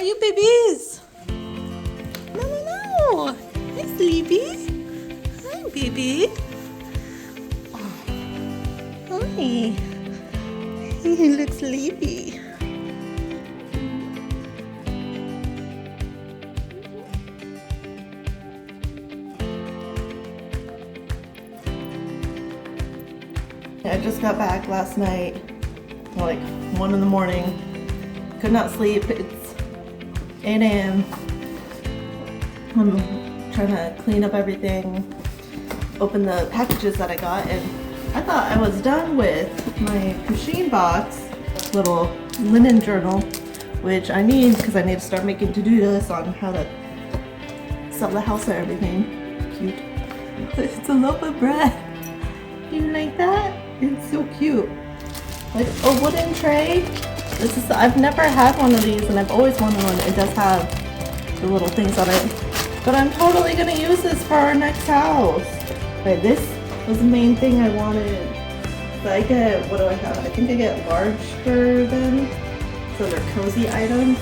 are you babies? No. Hi, Sleepy. Hi, baby. Oh. Hi. He looks sleepy. I just got back last night, like 1 in the morning. Could not sleep. It's 8 a.m. I'm trying to clean up everything, open the packages that I got, and I thought I was done with my machine box little linen journal, which I need because I need to start making to-do lists on how to sell the house and everything. Cute. It's a loaf of bread. Do you like that? It's so cute. Like a wooden tray. I've never had one of these and I've always wanted one. It does have the little things on it. But I'm totally gonna use this for our next house. But this was the main thing I wanted. So I get, what do I have? I think I get large for them. So they're cozy items.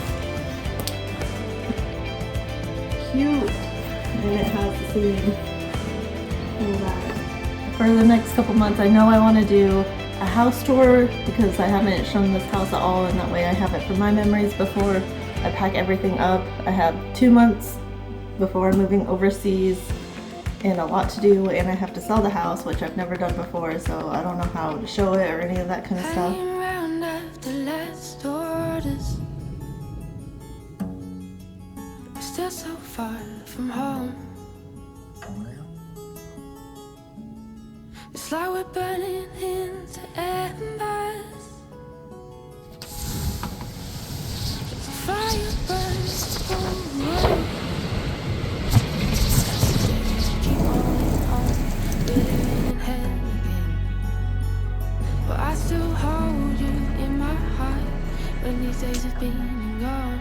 Cute. And it has the same all that. For the next couple months, I know I want to do a house tour because I haven't shown this house at all, and that way I have it for my memories before I pack everything up. I have 2 months before moving overseas and a lot to do, and I have to sell the house, which I've never done before, so I don't know how to show it or any of that kind of stuff. Still so far from home. It's like we're burning into embers. The fire burns the room. Keep on, living in hell again. But I still hold you in my heart when these days have been and gone.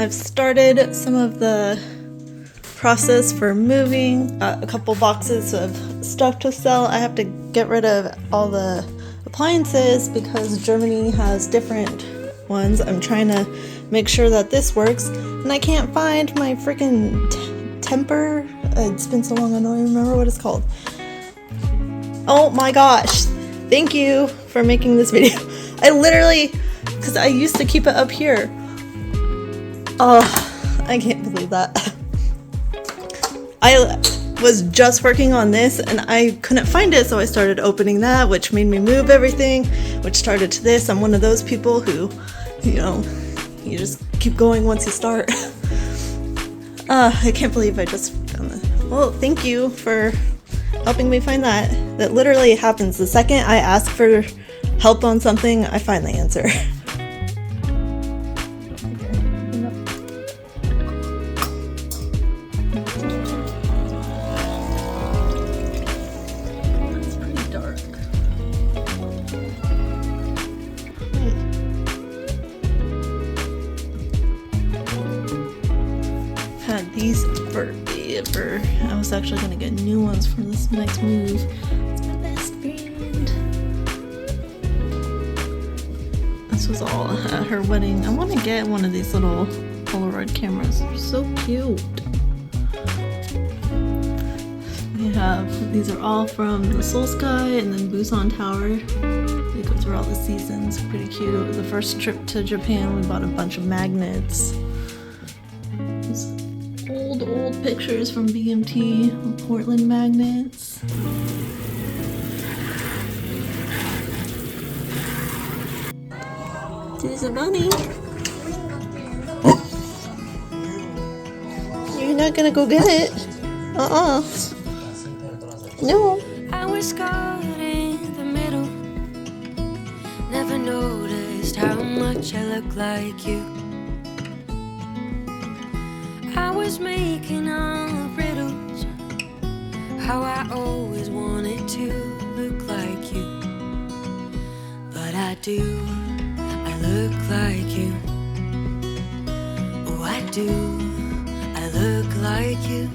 I've started some of the process for moving. A couple boxes of stuff to sell. I have to get rid of all the appliances because Germany has different ones. I'm trying to make sure that this works, and I can't find my freaking temper. It's been so long I don't even remember what it's called. Oh my gosh, thank you for making this video. I literally, because I used to keep it up here. Oh, I can't believe that. I was just working on this and I couldn't find it, so I started opening that, which made me move everything, which started to this. I'm one of those people who, you know, you just keep going once you start. I can't believe I just found that. Well, thank you for helping me find that. That literally happens. The second I ask for help on something, I find the answer. That's pretty dark. Had these forever. I was actually gonna get new ones for this next move. It's my best friend. This was all at her wedding. I want to get one of these little Polaroid cameras. They're so cute. We have, these are all from the Soul Sky and then Busan Tower. They go through all the seasons. Pretty cute. The first trip to Japan, we bought a bunch of magnets. Old pictures from BMT, Portland magnets. There's a bunny. You're not gonna go get it. No. I was caught in the middle. Never noticed how much I look like you. I was making all riddles, how I always wanted to look like you. But I do, I look like you. Oh, I do, I like you.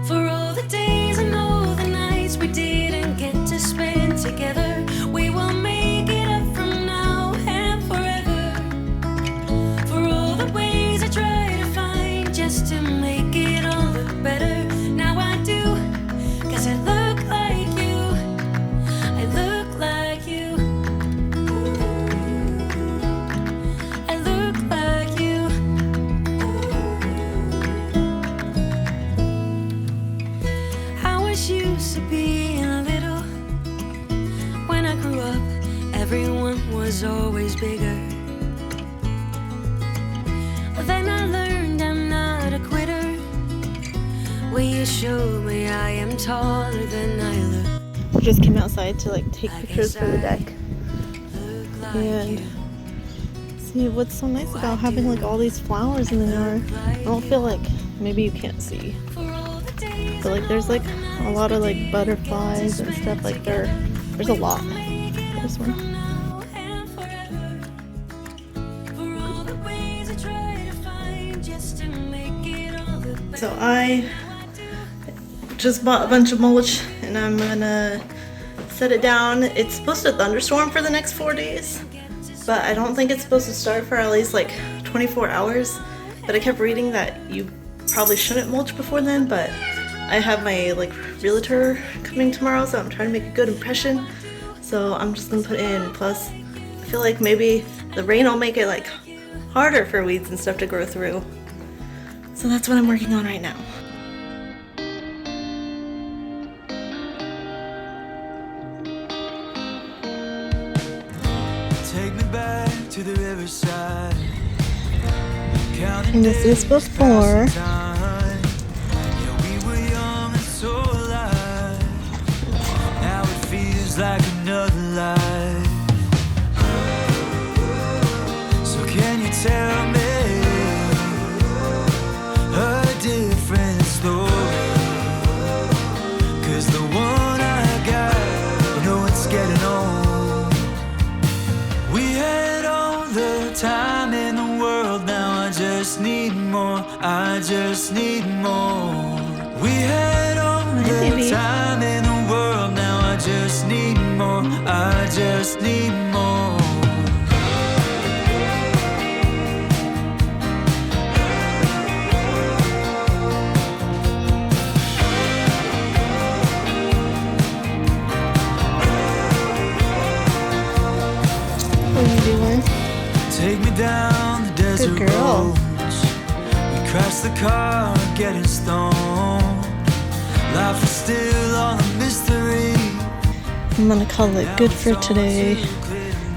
For all the days and all the nights we didn't get to spend together, we will make it up from now and forever. For all the ways I try to find just to make it all look better, now I do, 'cause I look like you. I look like you. I look like you. I was used to being a little. When I grew up, everyone was always bigger. Then I learned I'm not a quitter. Well, you showed me I am taller than I look. We just came outside to like take pictures for the deck. And see, what's so nice about having like all these flowers in the yard, I don't feel like, maybe you can't see, but like there's like a lot of like butterflies and stuff, like there's a lot. This one. So I just bought a bunch of mulch and I'm gonna set it down. It's supposed to thunderstorm for the next 4 days, but I don't think it's supposed to start for at least like 24 hours. But I kept reading that you probably shouldn't mulch before then, but I have my like realtor coming tomorrow, so I'm trying to make a good impression. So I'm just gonna put in, plus I feel like maybe the rain will make it like harder for weeds and stuff to grow through. So that's what I'm working on right now. Take me back to the riverside. And this is before. Yeah, we were young and so alive. Now it feels like another life. So can you tell me a different story? 'Cause the one I got, you know it's getting old. We had all the time in the world, now I just need more, I just need more. We had all the time in the world, now I just need more, I just need more. What are you doing? Take me down the desert Good girl. roads. We crashed the car, getting stoned. Life is still all a mystery. I'm gonna call it good for today.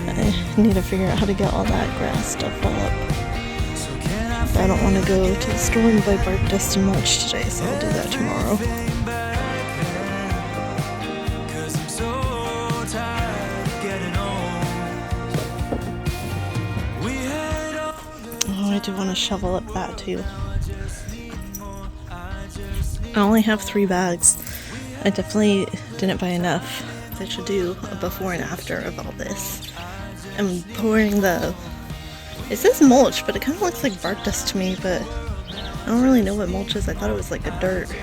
I need to figure out how to get all that grass stuff all up. But I don't want to go to the store and buy bark dust and mulch today, so I'll do that tomorrow. 'Cause I'm so tired of getting old. We had all Oh, I do want to shovel up that too. I only have 3 bags. I definitely didn't buy enough. I should do a before and after of all this. I'm pouring the... It says mulch, but it kind of looks like bark dust to me, but I don't really know what mulch is. I thought it was like a dirt. We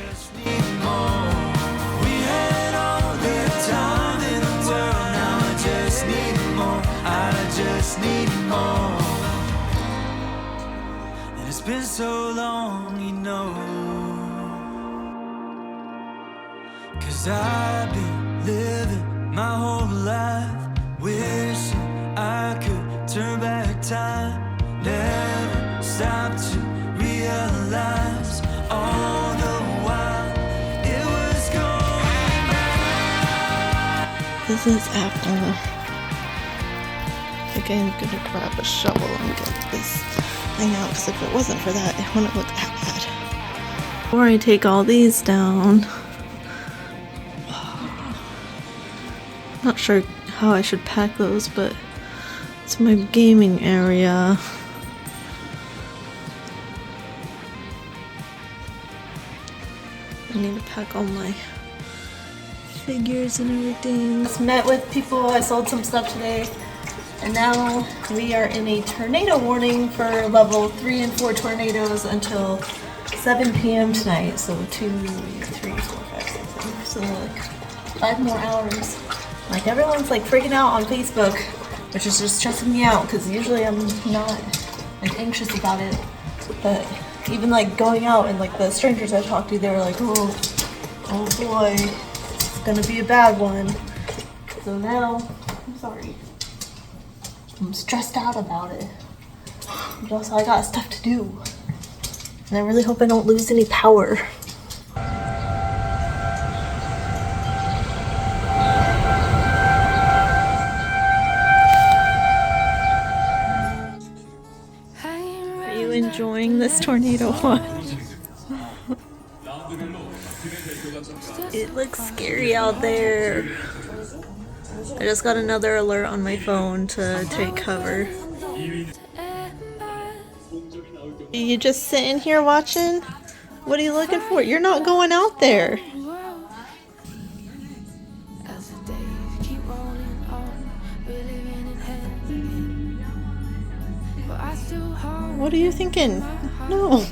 had all the time in the world, now I just need more, I just need more. And it's been so long, you know. 'Cause I've been living my whole life, wishing I could turn back time. Never stop to realize all the while it was going by. This is after. I think I'm gonna grab a shovel and get this thing out, because if it wasn't for that, it wouldn't look that bad. Before I take all these down, not sure how I should pack those, but it's my gaming area. I need to pack all my figures and everything. Just met with people, I sold some stuff today, and now we are in a tornado warning for level 3 and 4 tornadoes until 7 p.m. tonight, so 2, 3, 4, 5, 6, 7, so like 5 more hours. Like everyone's like freaking out on Facebook, which is just stressing me out because usually I'm not like anxious about it. But even like going out and like the strangers I talked to, they were like, oh boy, it's gonna be a bad one. So now, I'm sorry, I'm stressed out about it. But also I got stuff to do. And I really hope I don't lose any power. Are you enjoying this tornado watch? It looks scary out there. I just got another alert on my phone to take cover. You just sitting here watching? What are you looking for? You're not going out there. What are you thinking? No.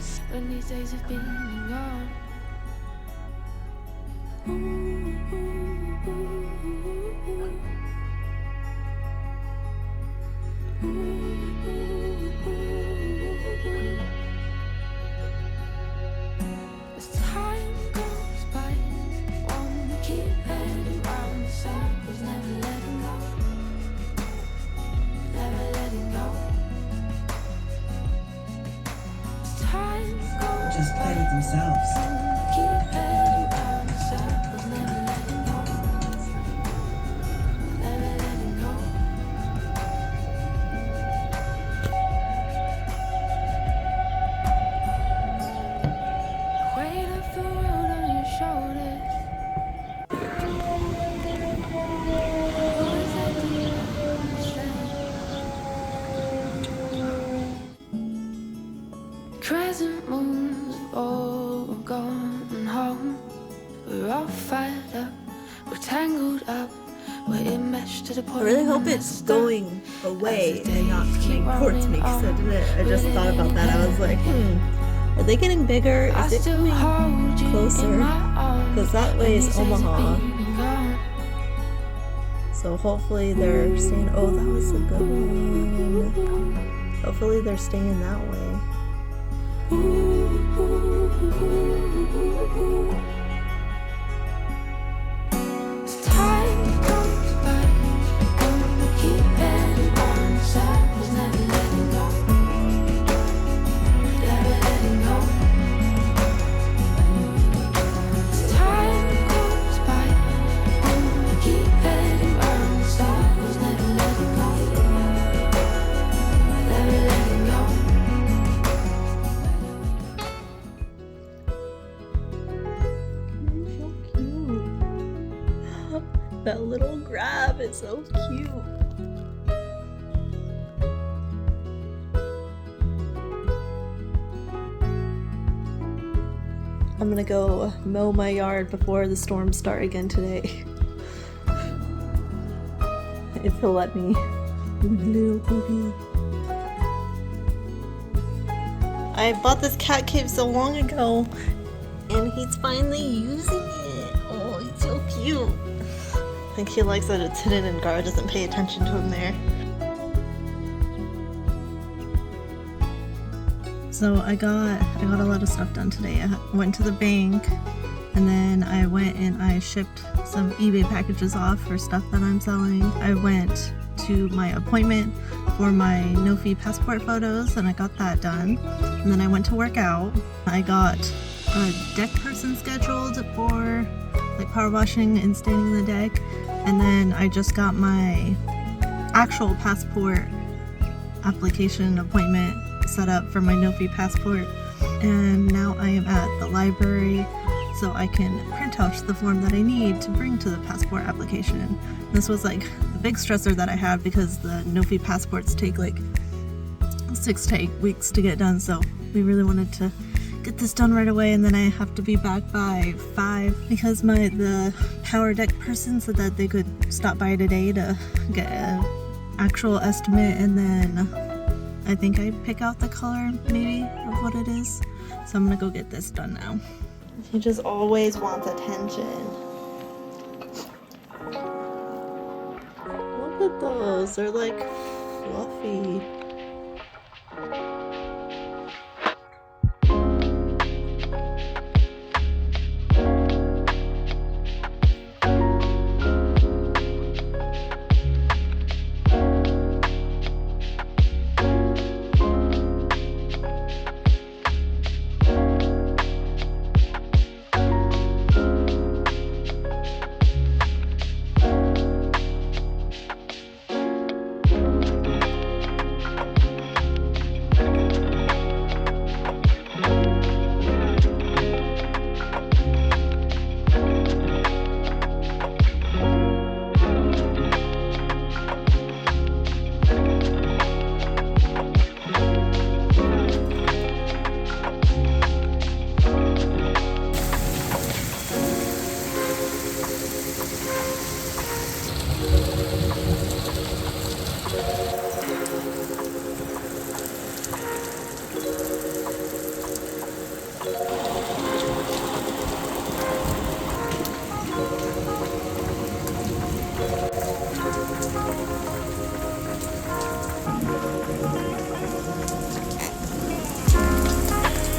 Just play with themselves. Crescent moons have all gone home. We're all fired up, we're tangled up, we're enmeshed to the point. I really hope it's going away and not coming towards me because I just thought about that. I was like, are they getting bigger? Is it coming closer? Because that way is Omaha. So hopefully they're staying. Oh, that was a good one. Hopefully they're staying that way. That little grab is so cute. I'm gonna go mow my yard before the storms start again today. If he'll let me. Little booby. I bought this cat cave so long ago and he's finally using it. Oh, he's so cute. I think he likes that it's hidden and Gar doesn't pay attention to him there. So I got a lot of stuff done today. I went to the bank and then I went and I shipped some eBay packages off for stuff that I'm selling. I went to my appointment for my no-fee passport photos and I got that done. And then I went to work out. I got a deck person scheduled for like power washing and staining the deck. And then I just got my actual passport application appointment set up for my no-fee passport. And now I am at the library so I can print out the form that I need to bring to the passport application. This was like the big stressor that I had because the no-fee passports take like 6 to 8 weeks to get done. So we really wanted to get this done right away, and then I have to be back by 5 because the power deck person said that they could stop by today to get an actual estimate, and then I think I pick out the color maybe of what it is. So I'm gonna go get this done now. He just always wants attention. Look at those, they're like fluffy.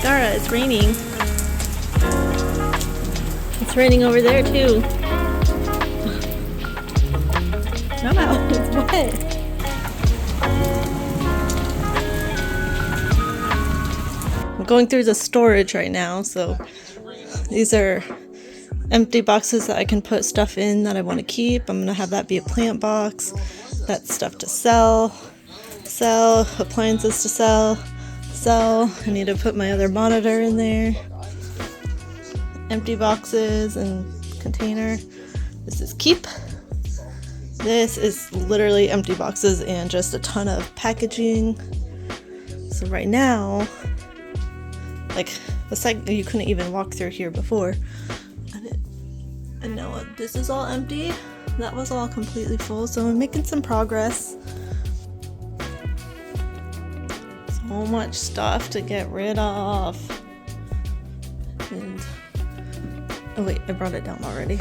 Dara, it's raining. It's raining over there too. No, it's wet. I'm going through the storage right now, so these are empty boxes that I can put stuff in that I want to keep. I'm gonna have that be a plant box. That's stuff to sell, appliances to sell. I need to put my other monitor in there. Empty boxes and container. This is keep. This is literally empty boxes and just a ton of packaging. So right now, like the site, you couldn't even walk through here before. And now this is all empty. That was all completely full. So I'm making some progress. So much stuff to get rid of. And oh wait, I brought it down already.